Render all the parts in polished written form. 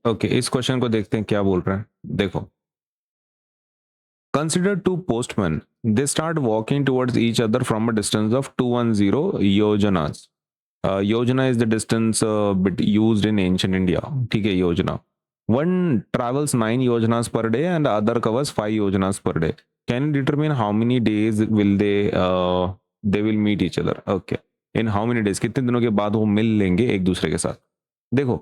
Okay, इस question को देखते हैं क्या बोल रहे हैं। देखो, consider two postmen. They start walking towards each other from a distance of 210 yojanas. Yojana is the distance used in ancient India. ठीक है, योजना. One travels 9 yojanas per day and the other covers 5 yojanas per day. Can you determine how many days will they will meet each other? Okay. In how many days? कितने दिनों के बाद वो मिल लेंगे एक दूसरे के साथ? देखो,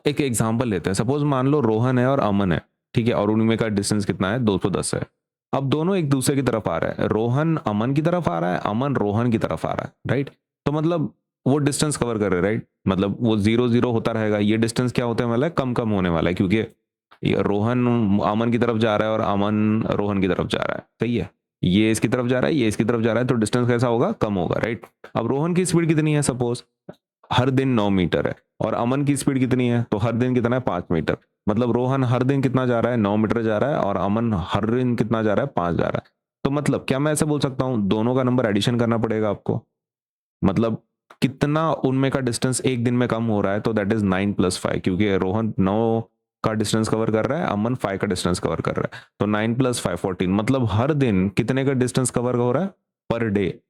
एक एग्जांपल लेते हैं। सपोज मान लो रोहन है और अमन है, ठीक है, और उनमें का डिस्टेंस कितना है? 210 है। अब दोनों एक दूसरे की तरफ आ रहा है, रोहन अमन की तरफ आ रहा है, अमन रोहन की तरफ आ रहा है, राइट। तो मतलब वो डिस्टेंस कवर कर रहे हैं, राइट। मतलब वो 0-0 होता रहेगा। ये डिस्टेंस क्या होने वाला है? कम कम होने वाला है, क्योंकि ये रोहन अमन की तरफ जा रहा है और अमन रोहन की तरफ जा रहा है, सही है। ये इसकी तरफ जा रहा है, ये इसकी तरफ जा रहा है, तो डिस्टेंस कैसा होगा? कम होगा, राइट। अब रोहन की स्पीड कितनी है? सपोज हर दिन 9 मीटर है, और अमन की स्पीड कितनी है? तो हर दिन कितना है? 5 मीटर। मतलब रोहन हर दिन कितना जा रहा है? 9 मीटर जा रहा है, और अमन हर दिन कितना जा रहा है? 5 जा रहा है। तो मतलब क्या मैं ऐसे बोल सकता हूं, दोनों का नंबर एडिशन करना पड़ेगा आपको। मतलब कितना उनमें का डिस्टेंस एक दिन में कम हो रहा है, तो दैट इज 9 + 5, क्योंकि रोहन 9 का डिस्टेंस कवर कर रहा है, अमन 5 का डिस्टेंस कवर कर रहा है। तो 9 + 5 14। मतलब हर दिन कितने का डिस्टेंस कवर हो रहा है? पर डे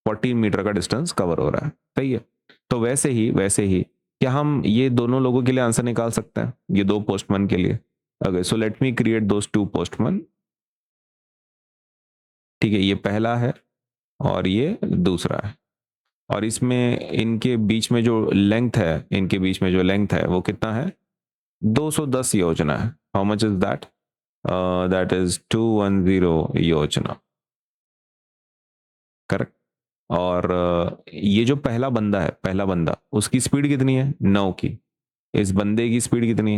14 मीटर का डिस्टेंस कवर हो रहा है, सही है। तो वैसे ही क्या हम ये दोनों लोगों के लिए आंसर निकाल सकते हैं, ये दो पोस्टमैन के लिए? Okay, so let me create those two postman. ठीक है, ये पहला है और ये दूसरा है, और इसमें इनके बीच में जो लेंथ है, वो कितना है? 210 योजना है। How much is that? That is 210 योजना, करेक्ट। और ये जो पहला बंदा उसकी स्पीड कितनी है? 9 की। इस बंदे की स्पीड कितनी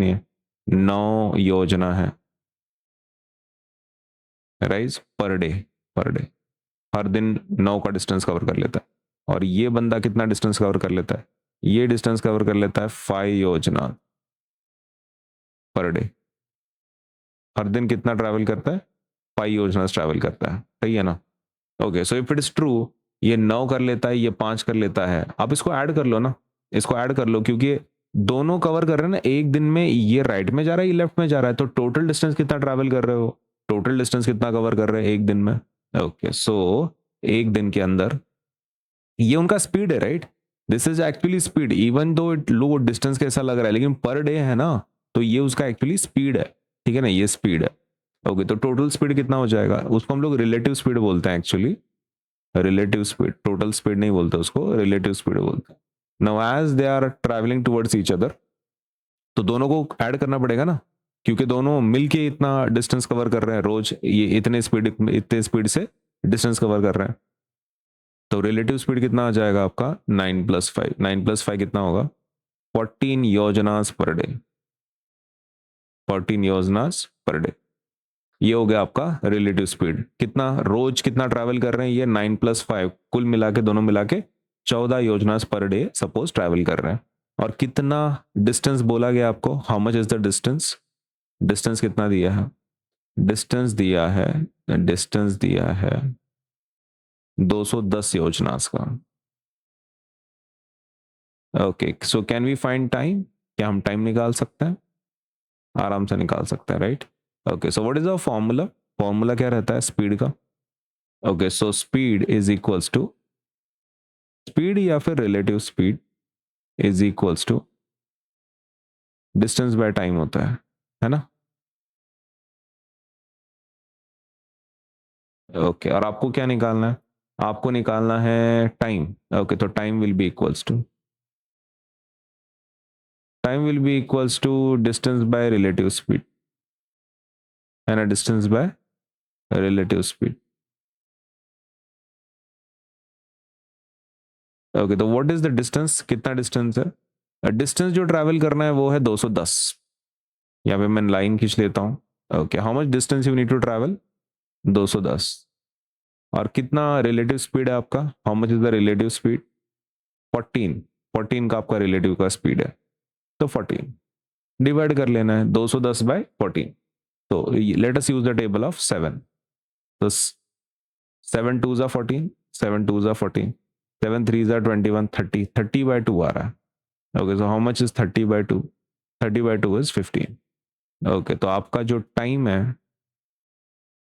है? 9 योजना है, राइज, पर डे हर दिन 9 का डिस्टेंस कवर कर लेता है। और ये बंदा कितना डिस्टेंस कवर कर लेता है? ये डिस्टेंस कवर कर लेता है 5 योजना पर डे। हर दिन कितना ट्रैवल करता है? 5 योजना ट्रैवल करता है, सही है ना? Okay, so if it is true, ये 9 कर लेता है, ये 5 कर लेता है। आप इसको ऐड कर लो ना, इसको ऐड कर लो, क्योंकि दोनों कवर कर रहे हैं ना एक दिन में। ये राइट में जा रहा है, ये लेफ्ट में जा रहा है, तो टोटल डिस्टेंस कितना ट्रैवल कर रहे हो? टोटल डिस्टेंस कितना कवर कर रहे हैं एक दिन में? ओके, सो एक दिन के अंदर ये उनका स्पीड है, right. This is actually speed, even though it low distance कैसा लग रहा है, लेकिन पर डे है ना, तो ये उसका एक्चुअली स्पीड है, ठीक है ना, ये स्पीड है। ओके, तो टोटल स्पीड कितना हो जाएगा? उसको हम लोग रिलेटिव स्पीड बोलते हैं actually. Relative speed, total speed नहीं बोलते उसको, रिलेटिव स्पीड बोलते हैं। Now as they are travelling towards each other, तो दोनों को ऐड करना पड़ेगा ना, क्योंकि दोनों मिलके इतना डिस्टेंस कवर कर रहे हैं रोज, ये इतने स्पीड से डिस्टेंस कवर कर रहे हैं। तो रिलेटिव स्पीड कितना आ जाएगा आपका? 9 + 5। 9 + 5 कितना होगा? 14 योजनास पर डे। 14 योजनास पर डे, ये हो गया आपका रिलेटिव स्पीड। कितना रोज कितना ट्रैवल कर रहे हैं? ये 9 + 5, कुल मिला के दोनों मिला के 14 योजनास पर डे सपोज ट्रैवल कर रहे हैं। और कितना डिस्टेंस बोला गया आपको? How much is the distance? Distance कितना दिया है? डिस्टेंस दिया है 210 योजनास का। Okay, so can we find time? क्या हम टाइम निकाल सकते हैं? आराम से निकाल सकते हैं, right. Okay, so what is the formula? Formula क्या रहता है स्पीड का? Okay, so speed is equals to, speed या फिर relative speed is equals to distance by time होता है ना। ओके, और आपको क्या निकालना है? आपको निकालना है टाइम। ओके, तो time will be equals to distance by relative speed, है ना, distance by relative speed. Okay, तो व्हाट इज द डिस्टेंस? कितना डिस्टेंस है? डिस्टेंस जो ट्रैवल करना है वो है 210। यहाँ पे मैं लाइन खींच लेता हूँ। Okay, how much distance you need to travel? 210। और कितना रिलेटिव स्पीड है आपका? How much is the relative speed? 14। 14 का आपका रिलेटिव का स्पीड है, तो 14 डिवाइड कर लेना है 210/14। तो let us use the table of 7। तो 7 2 जा 14, 7 2 जा 14, 7 3 जा 21, 30 30/2 आ रहा है। Okay, so how much is 30/2? 30/2 is 15. Okay, तो आपका जो टाइम है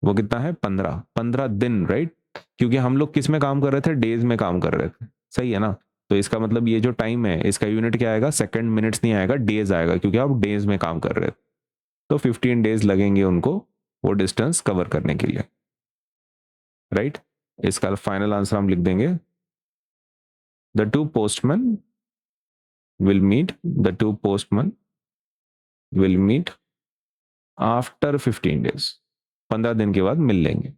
वो कितना है? 15 दिन, राइट? क्योंकि हम लोग किस में काम कर रहे थे? डेज में काम कर रहे थे, सही है ना? तो इसका मतलब ये जो टाइम है इसका यूनिट क्या आएगा? सेकंड, मिनट्स नहीं आएगा, डेज आएगा, क्योंकि आप डेज में काम कर रहे थे. तो 15 डेज लगेंगे उनको वो डिस्टेंस कवर करने के लिए, राइट? इसका फाइनल आंसर हम लिख देंगे, the two postman will meet, the two postman will meet after 15 days. 15 दिन के बाद मिल लेंगे.